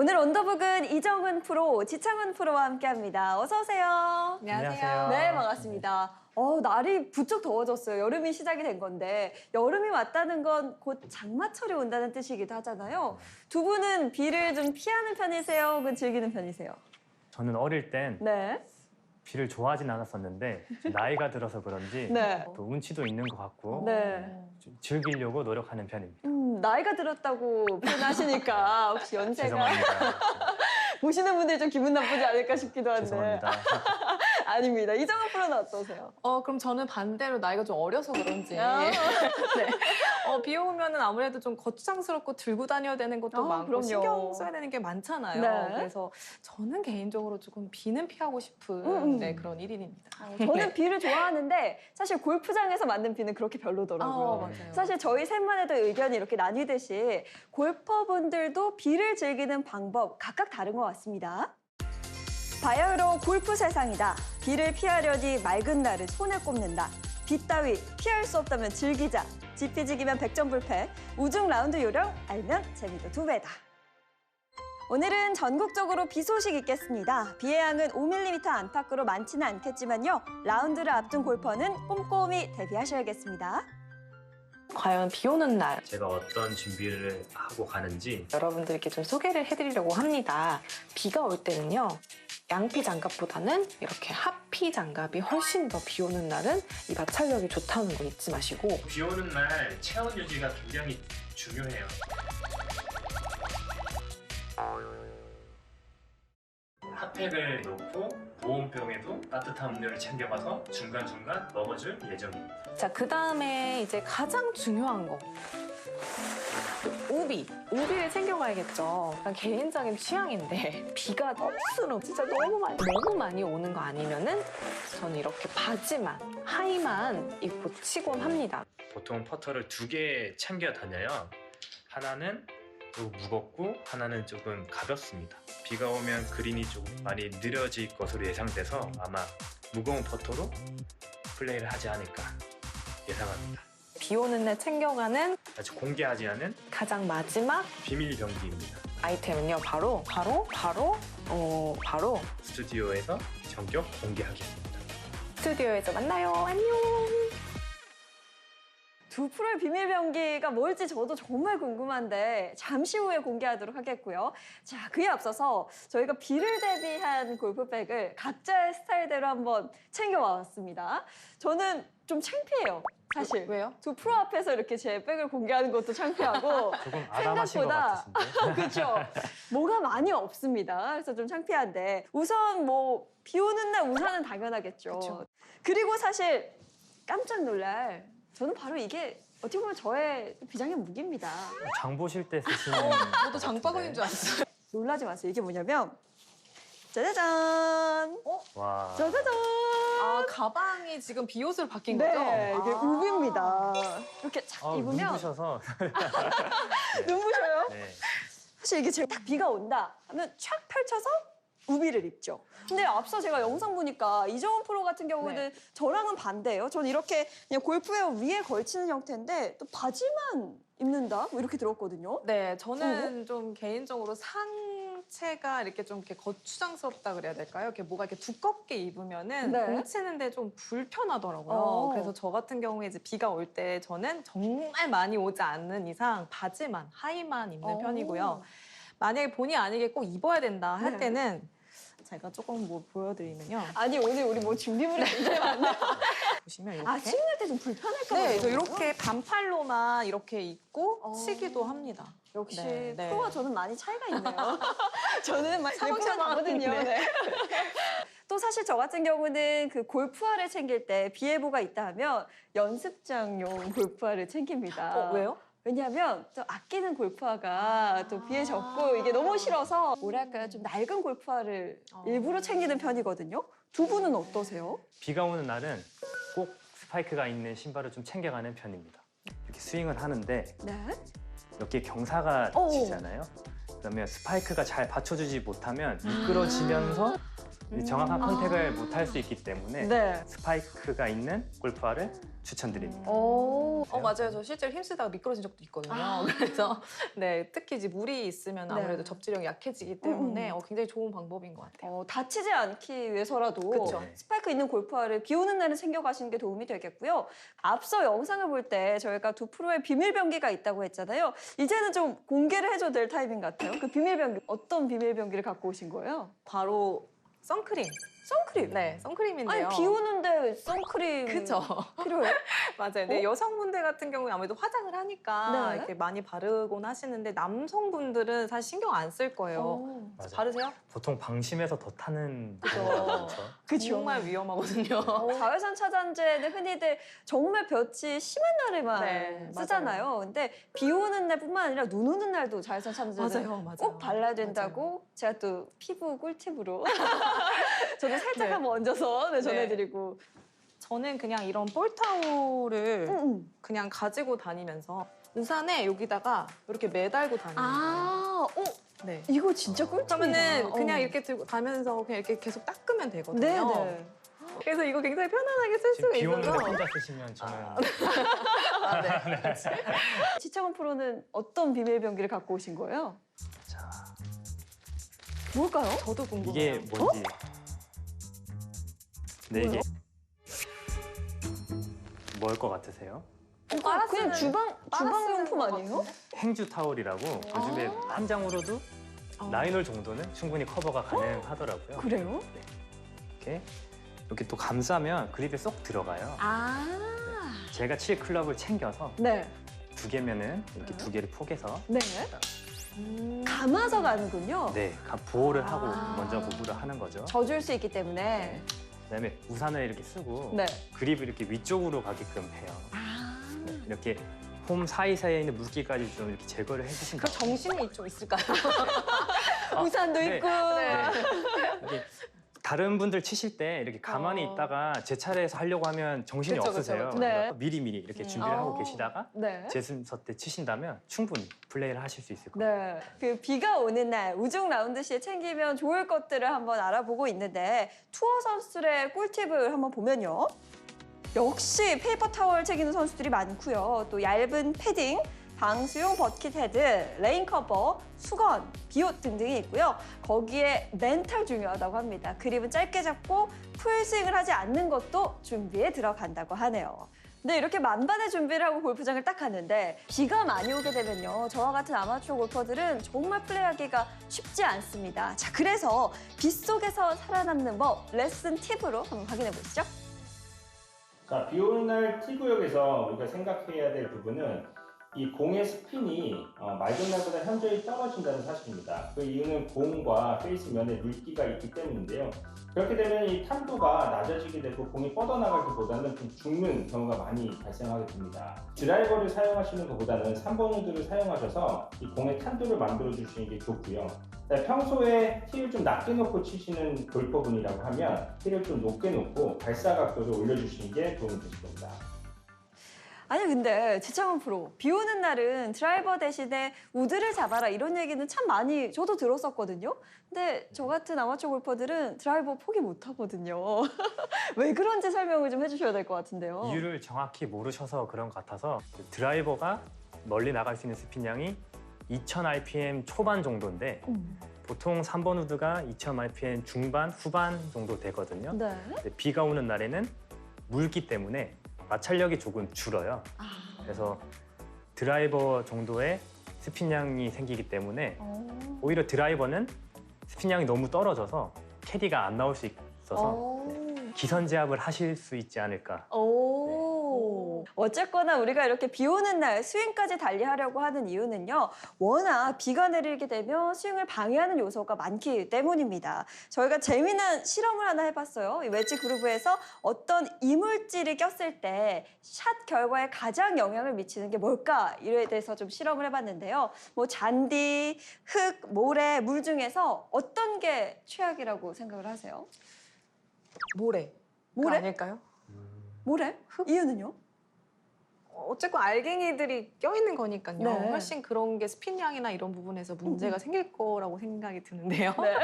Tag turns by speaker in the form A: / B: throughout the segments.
A: 오늘 온더북은 이정은 프로, 지창은 프로와 함께합니다. 어서 오세요.
B: 안녕하세요.
A: 네, 반갑습니다. 날이 부쩍 더워졌어요. 여름이 시작이 된 건데 여름이 왔다는 건 곧 장마철이 온다는 뜻이기도 하잖아요. 두 분은 비를 좀 피하는 편이세요? 혹은 즐기는 편이세요?
B: 저는 어릴 땐
A: 네.
B: 비를 좋아하진 않았었는데 나이가 들어서 그런지
A: 네.
B: 또 운치도 있는 것 같고
A: 네.
B: 좀 즐기려고 노력하는 편입니다.
A: 나이가 들었다고 표현하시니까 혹시 연세가
B: 죄송합니다.
A: 보시는 분들이 좀 기분 나쁘지 않을까 싶기도 한데
B: 죄송합니다.
A: 아닙니다. 이정은 프로는 어떠세요?
C: 그럼 저는 반대로 나이가 좀 어려서 그런지
A: 아.
C: 네. 비 오면은 아무래도 좀 거추장스럽고 들고 다녀야 되는 것도 많고
A: 그럼요.
C: 신경 써야 되는 게 많잖아요.
A: 네.
C: 그래서 저는 개인적으로 조금 비는 피하고 싶은 네, 그런 1인입니다.
A: 저는 비를 좋아하는데 사실 골프장에서 맞는 비는 그렇게 별로더라고요.
C: 맞아요.
A: 사실 저희 셋만의도 의견이 이렇게 나뉘듯이 골퍼분들도 비를 즐기는 방법 각각 다른 것 같습니다. 바야흐로 골프 세상이다. 비를 피하려니 맑은 날을 손에 꼽는다. 비 따위 피할 수 없다면 즐기자. 지피지기면 백전불패. 우중 라운드 요령 알면 재미도 2배다. 오늘은 전국적으로 비 소식 있겠습니다. 비의 양은 5mm 안팎으로 많지는 않겠지만요. 라운드를 앞둔 골퍼는 꼼꼼히 대비하셔야겠습니다.
C: 과연 비 오는 날
B: 제가 어떤 준비를 하고 가는지
C: 여러분들께 좀 소개를 해드리려고 합니다. 비가 올 때는요. 양피 장갑보다는 이렇게 하피 장갑이 훨씬 더 비 오는 날은 이 마찰력이 좋다는 거 잊지 마시고
B: 비 오는 날 체온 유지가 굉장히 중요해요. 핫팩을 놓고 보온병에도 따뜻한 음료를 챙겨가서 중간중간 먹어줄 예정입니다.
C: 자, 그 다음에 이제 가장 중요한 거. 우비를 챙겨가야겠죠. 그냥 개인적인 취향인데 비가 억수로 진짜 너무 많이 오는 거 아니면은 저는 이렇게 바지만 하의만 입고 치곤 합니다.
B: 보통 퍼터를 2개 챙겨 다녀요. 하나는 좀 무겁고 하나는 조금 가볍습니다. 비가 오면 그린이 좀 많이 느려질 것으로 예상돼서 아마 무거운 퍼터로 플레이를 하지 않을까 예상합니다.
C: 비 오는 날 챙겨가는
B: 아직 공개하지 않은
C: 가장 마지막
B: 비밀 병기입니다.
C: 아이템은요. 바로
B: 스튜디오에서 전격 공개하겠습니다.
C: 스튜디오에서 만나요. 안녕.
A: 두 프로의 비밀 병기가 뭘지 저도 정말 궁금한데 잠시 후에 공개하도록 하겠고요. 자, 그에 앞서서 저희가 비를 대비한 골프백을 각자의 스타일대로 한번 챙겨와봤습니다. 저는 좀 창피해요, 사실.
C: 왜요?
A: 두 프로 앞에서 이렇게 제 백을 공개하는 것도 창피하고
B: 조금 아담하신 것
A: 생각보다
B: 같으신데.
A: 그렇죠. 뭐가 많이 없습니다. 그래서 좀 창피한데 우선 비 오는 날 우산은 당연하겠죠.
C: 그쵸.
A: 그리고 사실 깜짝 놀랄 저는 바로 이게 어떻게 보면 저의 비장의 무기입니다.
B: 장 보실 때 쓰시는
C: 저도 장바구니인 줄 알았어요.
A: 놀라지 마세요. 이게 뭐냐면 짜자잔!
B: 와.
A: 짜자잔!
C: 가방이 지금 비옷으로 바뀐
A: 네,
C: 거죠?
A: 이게 우비입니다. 이렇게 착 입으면
B: 눈부셔서
A: 눈부셔요.
B: 네.
A: 사실 이게 제가 딱 비가 온다 하면 촥 펼쳐서 우비를 입죠. 근데 앞서 제가 영상 보니까 이정은 프로 같은 경우는 저랑은 반대예요. 저는 이렇게 그냥 골프웨어 위에 걸치는 형태인데 또 바지만 입는다? 뭐 이렇게 들었거든요.
C: 네, 저는 좀 개인적으로 상체가 이렇게 좀 이렇게 거추장스럽다 그래야 될까요? 이렇게 뭐가 이렇게 두껍게 입으면은
A: 네.
C: 공 치는데 좀 불편하더라고요.
A: 어.
C: 그래서 저 같은 경우에 이제 비가 올 때 저는 정말 많이 오지 않는 이상 바지만, 하의만 입는 편이고요. 만약에 본의 아니게 꼭 입어야 된다 할
A: 네.
C: 때는 제가 조금 보여드리면요.
A: 아니 오늘 우리 뭐 준비물이 굉장히 많네요.
C: 보시면 이렇게.
A: 치는 때 좀 불편할까 봐요.
C: 네, 저 이렇게 반팔로만 이렇게 입고
A: 어.
C: 치기도 합니다.
A: 역시
C: 네.
A: 프로와 저는 많이 차이가 있네요. 저는 막
C: 샤방샤방하거든요.
A: 샤방샤방하거든요.
C: 네.
A: 네. 또 사실 저 같은 경우는 그 골프화를 챙길 때 비 예보가 있다 하면 연습장용 골프화를 챙깁니다.
C: 왜요?
A: 왜냐하면 또 아끼는 골프화가 또 비에 젖고 이게 너무 싫어서 뭐랄까요 좀 낡은 골프화를 일부러 챙기는 편이거든요. 두 분은 어떠세요?
B: 비가 오는 날은 꼭 스파이크가 있는 신발을 좀 챙겨가는 편입니다. 이렇게 스윙을 하는데
A: 네.
B: 여기에 경사가
A: 오.
B: 지잖아요. 그러면 스파이크가 잘 받쳐주지 못하면 미끄러지면서 정확한 컨택을 못 할 수 있기 때문에
A: 네.
B: 스파이크가 있는 골프화를 추천드립니다.
A: 오.
C: 맞아요. 저 실제로 힘쓰다가 미끄러진 적도 있거든요.
A: 아.
C: 그래서 네, 특히 이제 물이 있으면
A: 네.
C: 아무래도 접지력이 약해지기 때문에 굉장히 좋은 방법인 것 같아요.
A: 다치지 않기 위해서라도
C: 그쵸.
A: 스파이크 있는 골프화를 비 오는 날에 챙겨가시는 게 도움이 되겠고요. 앞서 영상을 볼 때 저희가 두 프로의 비밀 병기가 있다고 했잖아요. 이제는 좀 공개를 해줘도 될 타이밍 같아요. 그 비밀 병기, 어떤 비밀 병기를 갖고 오신 거예요?
C: 바로 선크림.
A: 선크림.
C: 네, 선크림인데요.
A: 아니 비 오는데 선크림
C: 그쵸.
A: 필요해요?
C: 맞아요. 근데 여성분들 같은 경우는 아무래도 화장을 하니까
A: 네.
C: 이렇게 많이 바르곤 하시는데 남성분들은 사실 신경 안 쓸 거예요.
A: 오.
B: 맞아요.
C: 바르세요?
B: 보통 방심해서 더 타는
C: 그죠.
B: 경우가 많죠.
A: 그쵸.
C: 정말 위험하거든요.
A: 자외선 차단제는 흔히들 정말 볕이 심한 날에만
C: 네,
A: 쓰잖아요. 근데 비 오는 날뿐만 아니라 눈 오는 날도 자외선 차단제는
C: 맞아요.
A: 꼭 발라야 된다고
C: 맞아요.
A: 제가 또 피부 꿀팁으로 저도 살짝
C: 네.
A: 한번 얹어서
C: 네.
A: 전해드리고.
C: 저는 그냥 이런 볼타올을
A: 응.
C: 그냥 가지고 다니면서 우산에 여기다가 이렇게 매달고 다니는 거예요.
A: 아,
C: 네.
A: 이거 진짜 꿀팁이다.
C: 그러면은 그냥 이렇게 들고 가면서 그냥 이렇게 계속 닦으면 되거든요.
A: 네네.
C: 그래서 이거 굉장히 편안하게 쓸
B: 지금
C: 수가
B: 비 오는데
C: 있어서.
B: 혼자 쓰시면 저는
C: 아, 네.
A: 지창원 프로는 어떤 비밀 병기를 갖고 오신 거예요?
B: 자,
A: 뭘까요?
C: 저도 궁금해요.
B: 이게 뭔지. 네, 이게 뭘 것 같으세요?
A: 그냥
C: 그냥
A: 주방용품 아니에요?
B: 행주 타올이라고 요즘에 한 장으로도 라인홀 정도는 충분히 커버가 가능하더라고요.
A: 그래요?
B: 이렇게 또 감싸면 그립에 쏙 들어가요.
A: 아.
B: 제가 칠 클럽을 챙겨서
A: 네.
B: 두 개면은 이렇게 두 개를 포개서
A: 네. 감아서 가는군요.
B: 네, 보호를 하고
A: 아.
B: 먼저 보호를 하는 거죠.
A: 젖을 수 있기 때문에.
B: 그다음에 우산을 이렇게 쓰고
A: 네.
B: 그립을 이렇게 위쪽으로 가게끔 해요.
A: 아.
B: 네, 이렇게 홈 사이사이에 있는 물기까지 좀 이렇게 제거를 해주신
C: 그
B: 다음에
C: 정신이 좀 있을까요?
A: 우산도
B: 네.
A: 있고.
C: 네.
B: 이게 다른 분들 치실 때 이렇게 가만히 있다가 제 차례에서 하려고 하면 정신이
C: 그쵸,
B: 없으세요.
C: 그쵸.
A: 네.
B: 그래서 미리미리 이렇게 준비를 하고
A: 어.
B: 계시다가
A: 네.
B: 제 순서 때 치신다면 충분히 플레이를 하실 수 있을 거예요.
A: 네. 그 비가 오는 날 우중 라운드 시에 챙기면 좋을 것들을 한번 알아보고 있는데 투어 선수들의 꿀팁을 한번 보면요. 역시 페이퍼 타월 챙기는 선수들이 많고요. 또 얇은 패딩, 방수용 버킷 헤드, 레인 커버, 수건, 비옷 등등이 있고요. 거기에 멘탈 중요하다고 합니다. 그립은 짧게 잡고 풀스윙을 하지 않는 것도 준비에 들어간다고 하네요. 네, 이렇게 만반의 준비를 하고 골프장을 딱 갔는데 비가 많이 오게 되면요. 저와 같은 아마추어 골퍼들은 정말 플레이하기가 쉽지 않습니다. 자, 그래서 빗속에서 살아남는 법 레슨 팁으로 한번 확인해 보시죠.
D: 자, 비 오는 날 티구역에서 우리가 생각해야 될 부분은 이 공의 스핀이 맑은 날보다 현저히 떨어진다는 사실입니다. 그 이유는 공과 페이스 면에 물기가 있기 때문인데요. 그렇게 되면 이 탄도가 낮아지게 되고 공이 뻗어나가기보다는 좀 죽는 경우가 많이 발생하게 됩니다. 드라이버를 사용하시는 것보다는 3번 우드를 사용하셔서 이 공의 탄도를 만들어 주시는 게 좋고요. 평소에 티를 좀 낮게 놓고 치시는 골퍼분이라고 하면 티를 좀 높게 놓고 발사 각도를 올려주시는 게 도움이 되실 겁니다.
A: 아니 근데 지창원 프로 비 오는 날은 드라이버 대신에 우드를 잡아라 이런 얘기는 참 많이 저도 들었었거든요. 근데 저 같은 아마추어 골퍼들은 드라이버 포기 못 하거든요. 왜 그런지 설명을 좀 해주셔야 될 것 같은데요.
B: 이유를 정확히 모르셔서 그런 것 같아서 드라이버가 멀리 나갈 수 있는 스핀량이 2000 RPM 초반 정도인데 보통 3번 우드가 2000 RPM 중반, 후반 정도 되거든요.
A: 네.
B: 근데 비가 오는 날에는 물기 때문에 마찰력이 조금 줄어요. 그래서 드라이버 정도의 스핀량이 생기기 때문에 오히려 드라이버는 스핀량이 너무 떨어져서 캐디가 안 나올 수 있어서 기선제압을 하실 수 있지 않을까.
A: 어쨌거나 우리가 이렇게 비 오는 날 스윙까지 달리하려고 하는 이유는요. 워낙 비가 내리게 되면 스윙을 방해하는 요소가 많기 때문입니다. 저희가 재미난 실험을 하나 해봤어요. 이 웨지 그루브에서 어떤 이물질이 꼈을 때 샷 결과에 가장 영향을 미치는 게 뭘까? 이에 대해서 좀 실험을 해봤는데요. 뭐 잔디, 흙, 모래, 물 중에서 어떤 게 최악이라고 생각을 하세요?
C: 모래.
A: 모래?
C: 아닐까요?
A: 모래? 이유는요?
C: 어쨌건 알갱이들이 껴있는 거니까요.
A: 네.
C: 훨씬 그런 게 스핀량이나 이런 부분에서 문제가 생길 거라고 생각이 드는데요.
A: 네.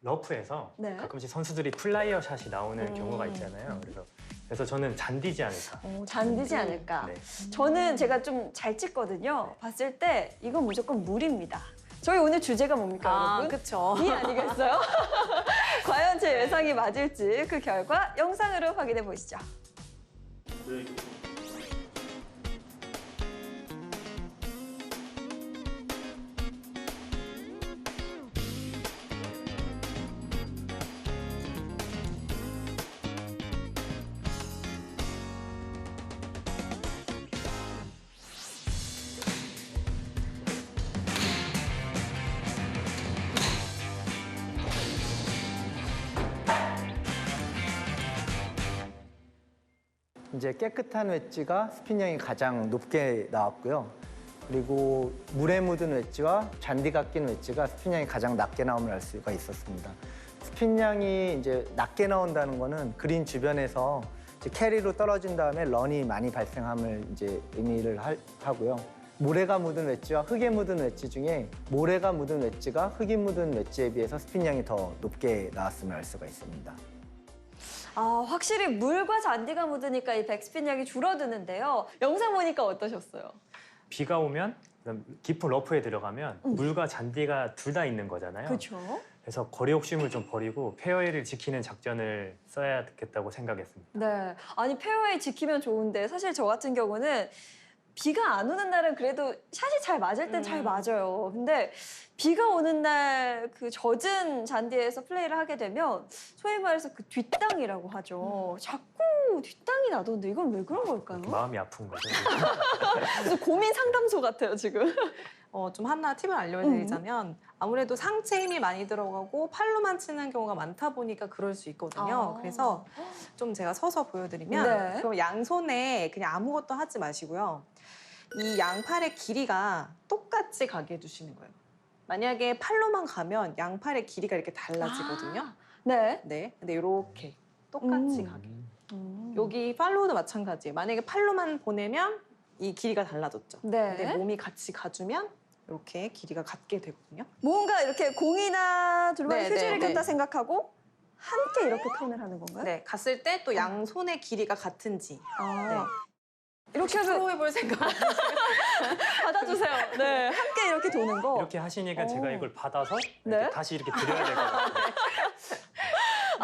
B: 러프에서
A: 네.
B: 가끔씩 선수들이 플라이어 샷이 나오는
A: 음.
B: 경우가 있잖아요. 그래서 저는 잔디지 않을까.
A: 잔디지 않을까.
B: 네.
A: 저는 제가 좀 잘 찍거든요. 봤을 때 이건 무조건 물입니다. 저희 오늘 주제가 뭡니까, 여러분?
C: 그쵸.
A: 이 아니겠어요? 과연 제 예상이 맞을지 그 결과 영상으로 확인해 보시죠.
E: 이제 깨끗한 웨지가 스핀량이 가장 높게 나왔고요. 그리고 물에 묻은 웨지와 잔디가 낀 웨지가 스핀량이 가장 낮게 나옴을 알 수가 있었습니다. 스핀량이 이제 낮게 나온다는 거는 그린 주변에서 이제 캐리로 떨어진 다음에 런이 많이 발생함을 이제 의미를 하고요. 모래가 묻은 웨지와 흙에 묻은 웨지 중에 모래가 묻은 웨지가 흙이 묻은 웨지에 비해서 스핀량이 더 높게 나왔음을 알 수가 있습니다.
A: 확실히 물과 잔디가 묻으니까 이 백스핀량이 줄어드는데요. 영상 보니까 어떠셨어요?
B: 비가 오면 그다음 깊은 러프에 들어가면 물과 잔디가 둘 다 있는 거잖아요.
A: 그렇죠.
B: 그래서 거리 욕심을 좀 버리고 페어웨이를 지키는 작전을 써야겠다고 생각했습니다.
A: 네. 아니, 페어웨이 지키면 좋은데 사실 저 같은 경우는 비가 안 오는 날은 그래도 샷이 잘 맞을 땐 잘 맞아요. 근데 비가 오는 날 그 젖은 잔디에서 플레이를 하게 되면 소위 말해서 그 뒷땅이라고 하죠. 자꾸 뒷땅이 나던데 이건 왜 그런 걸까요?
B: 마음이 아픈 거죠.
A: 그래서 고민 상담소 같아요, 지금.
C: 좀 하나 팁을 알려드리자면 아무래도 상체 힘이 많이 들어가고 팔로만 치는 경우가 많다 보니까 그럴 수 있거든요. 그래서 좀 제가 서서 보여드리면
A: 네.
C: 그럼 양손에 그냥 아무것도 하지 마시고요. 이 양팔의 길이가 똑같이 가게 해주시는 거예요. 만약에 팔로만 가면 양팔의 길이가 이렇게 달라지거든요.
A: 네.
C: 네, 근데 이렇게 똑같이
A: 음.
C: 가게.
A: 음.
C: 여기 팔로우도 마찬가지예요. 만약에 팔로만 보내면 이 길이가 달라졌죠.
A: 네.
C: 근데 몸이 같이 가주면 이렇게 길이가 같게 되거든요.
A: 뭔가 이렇게 공이나 두루마리
C: 네,
A: 휴지를
C: 네,
A: 꼈다
C: 네.
A: 생각하고 함께 이렇게 턴을 하는 건가요?
C: 네, 갔을 때 또 양손의 길이가 같은지
A: 아, 이렇게
C: 혹시
A: 해서
C: 프로 해볼 생각
A: 받아주세요. 네, 함께 이렇게 도는 거.
B: 이렇게 하시니까 제가 이걸 받아서
A: 네?
B: 이렇게 다시 이렇게 드려야 될 것 같아요.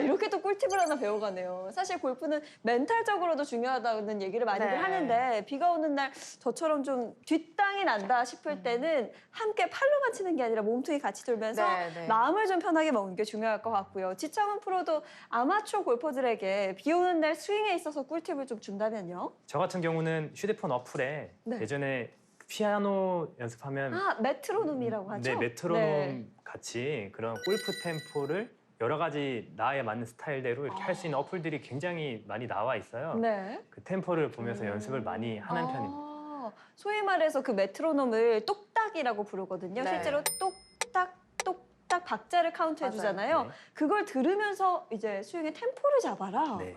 A: 이렇게 또 꿀팁을 하나 배워가네요. 사실 골프는 멘탈적으로도 중요하다는 얘기를 많이들
C: 네.
A: 하는데 비가 오는 날 저처럼 좀 뒷땅이 난다 싶을 때는 함께 팔로만 치는 게 아니라 몸통이 같이 돌면서
C: 네.
A: 마음을 좀 편하게 먹는 게 중요할 것 같고요. 지창훈 프로도 아마추어 골퍼들에게 비 오는 날 스윙에 있어서 꿀팁을 좀 준다면요?
B: 저 같은 경우는 휴대폰 어플에
A: 네.
B: 예전에 피아노 연습하면
A: 메트로놈이라고 하죠?
B: 네, 메트로놈
A: 네.
B: 같이 그런 골프 템포를 여러 가지 나에 맞는 스타일대로 이렇게 할 수 있는 어플들이 굉장히 많많이 나와 있어요.
A: 네.
B: 그 템포를 보면서 연습을 많이 하는 편입니다.
A: 소위 말해서 그 메트로놈을 똑딱이라고 부르거든요.
C: 네.
A: 실제로 똑딱 똑딱 박자를 카운트 해주잖아요.
B: 네.
A: 그걸 들으면서 이제 스윙의 템포를 잡아라.
B: 네.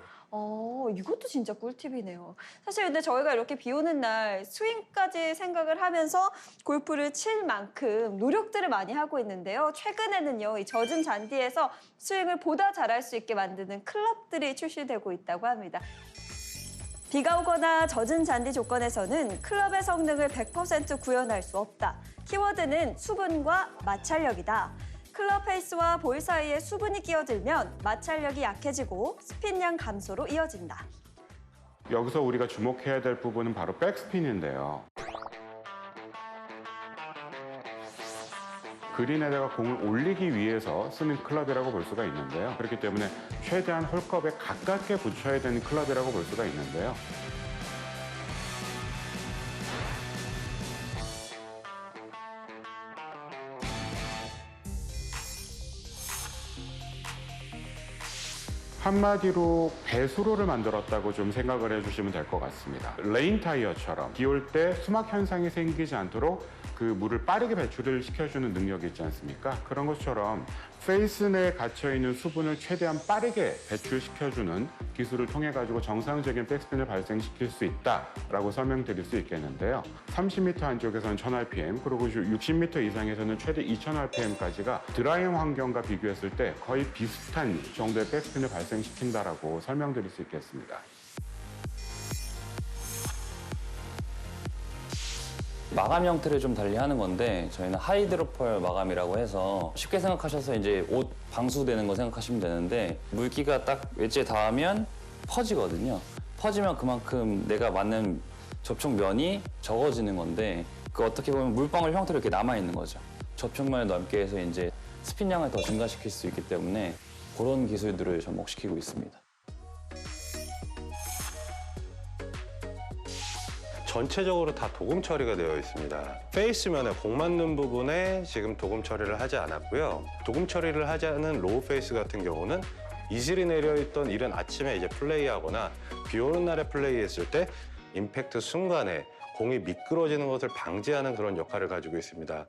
A: 이것도 진짜 꿀팁이네요. 사실 근데 저희가 이렇게 비 오는 날 스윙까지 생각을 하면서 골프를 칠 만큼 노력들을 많이 하고 있는데요. 최근에는요, 이 젖은 잔디에서 스윙을 보다 잘할 수 있게 만드는 클럽들이 출시되고 있다고 합니다. 비가 오거나 젖은 잔디 조건에서는 클럽의 성능을 100% 구현할 수 없다. 키워드는 수분과 마찰력이다. 클럽 페이스와 볼 사이에 수분이 끼어들면 마찰력이 약해지고 스핀량 감소로 이어진다.
F: 여기서 우리가 주목해야 될 부분은 바로 백스핀인데요. 그린에다가 공을 올리기 위해서 쓰는 클럽이라고 볼 수가 있는데요. 그렇기 때문에 최대한 홀컵에 가깝게 붙여야 되는 클럽이라고 볼 수가 있는데요. 한마디로 배수로를 만들었다고 좀 생각을 해주시면 될 것 같습니다. 레인 타이어처럼 비 올 때 수막 현상이 생기지 않도록 그 물을 빠르게 배출을 시켜주는 능력이 있지 않습니까? 그런 것처럼 페이스 내에 갇혀있는 수분을 최대한 빠르게 배출시켜주는 기술을 통해 가지고 정상적인 백스핀을 발생시킬 수 있다라고 설명드릴 수 있겠는데요. 30m 안쪽에서는 1000rpm, 그리고 60m 이상에서는 최대 2000rpm까지가 드라이잉 환경과 비교했을 때 거의 비슷한 정도의 백스핀을 발생시킨다라고 설명드릴 수 있겠습니다.
G: 마감 형태를 좀 달리하는 건데 저희는 하이드로펄 마감이라고 해서 쉽게 생각하셔서 이제 옷 방수되는 거 생각하시면 되는데 물기가 딱 웨지에 닿으면 퍼지거든요. 퍼지면 그만큼 내가 맞는 접촉면이 적어지는 건데 그 어떻게 보면 물방울 형태로 이렇게 남아 있는 거죠. 접촉면을 넓게 해서 이제 스핀량을 더 증가시킬 수 있기 때문에 그런 기술들을 접목시키고 있습니다.
H: 전체적으로 다 도금 처리가 되어 있습니다. 페이스면에 공 맞는 부분에 지금 도금 처리를 하지 않았고요. 도금 처리를 하지 않은 로우 페이스 같은 경우는 이슬이 내려있던 이른 아침에 이제 플레이하거나 비 오는 날에 플레이했을 때 임팩트 순간에 공이 미끄러지는 것을 방지하는 그런 역할을 가지고 있습니다.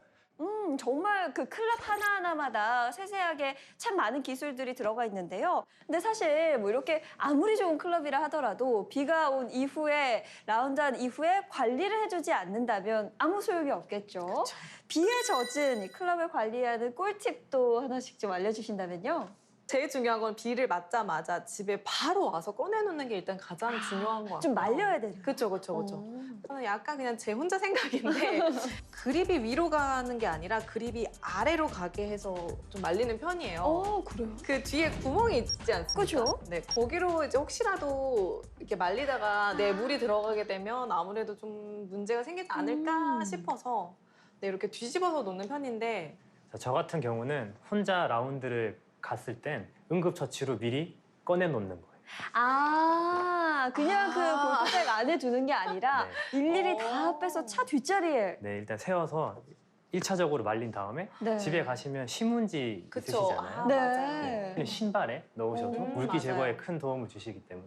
A: 정말 그 클럽 하나하나마다 세세하게 참 많은 기술들이 들어가 있는데요. 근데 사실 뭐 이렇게 아무리 좋은 클럽이라 하더라도 비가 온 이후에 라운드한 이후에 관리를 해주지 않는다면 아무 소용이 없겠죠.
C: 그쵸.
A: 비에 젖은 이 클럽을 관리하는 꿀팁도 하나씩 좀 알려주신다면요.
C: 제일 중요한 건 비를 맞자마자 집에 바로 와서 꺼내놓는 게 일단 가장 중요한 것 같아요.
A: 좀 말려야 되는
C: 그렇죠, 그렇죠, 그렇죠.
A: 오.
C: 저는 약간 그냥 제 혼자 생각인데 그립이 위로 가는 게 아니라 그립이 아래로 가게 해서 좀 말리는 편이에요.
A: 그래요?
C: 그 뒤에 구멍이 있지 않습니까?
A: 그죠?
C: 네, 거기로 이제 혹시라도 이렇게 말리다가 내 물이 들어가게 되면 아무래도 좀 문제가 생기지 않을까 싶어서 네, 이렇게 뒤집어서 놓는 편인데
I: 저 같은 경우는 혼자 라운드를 갔을 땐 응급처치로 미리 꺼내놓는 거예요.
A: 그냥 그 골프백 안에 두는 게 아니라
I: 네.
A: 일일이 다 빼서 차 뒷자리에.
I: 네, 일단 세워서 1차적으로 말린 다음에
A: 네.
I: 집에 가시면 신문지
C: 그쵸.
I: 있으시잖아요.
A: 네.
C: 맞아요.
I: 그냥 신발에 넣으셔도 물기
C: 맞아요.
I: 제거에 큰 도움을 주시기 때문에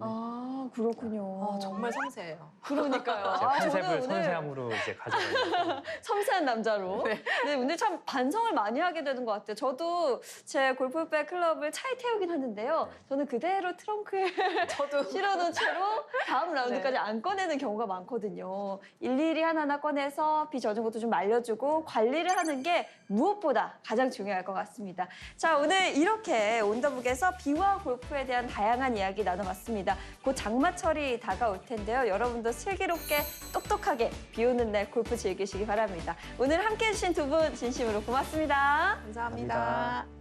A: 그렇군요.
C: 정말 섬세해요.
A: 그러니까요.
I: 제가 컨셉을
A: 저는 오늘
I: 섬세함으로 이제 가져가려고
A: 섬세한 남자로.
C: 네.
A: 네, 오늘 참 반성을 많이 하게 되는 것 같아요. 저도 제 골프백 클럽을 차에 태우긴 하는데요. 저는 그대로 트렁크에
C: 저도
A: 실어놓은 채로 다음 라운드까지
C: 네.
A: 안 꺼내는 경우가 많거든요. 일일이 하나하나 꺼내서 비 젖은 것도 좀 말려주고 관리를 하는 게 무엇보다 가장 중요할 것 같습니다. 자, 오늘 이렇게 온더북에서 비와 골프에 대한 다양한 이야기 나눠봤습니다. 곧 장마철이 다가올 텐데요. 여러분도 슬기롭게 똑똑하게 비 오는 날 골프 즐기시기 바랍니다. 오늘 함께해 주신 두 분 진심으로 고맙습니다.
C: 감사합니다.
I: 감사합니다.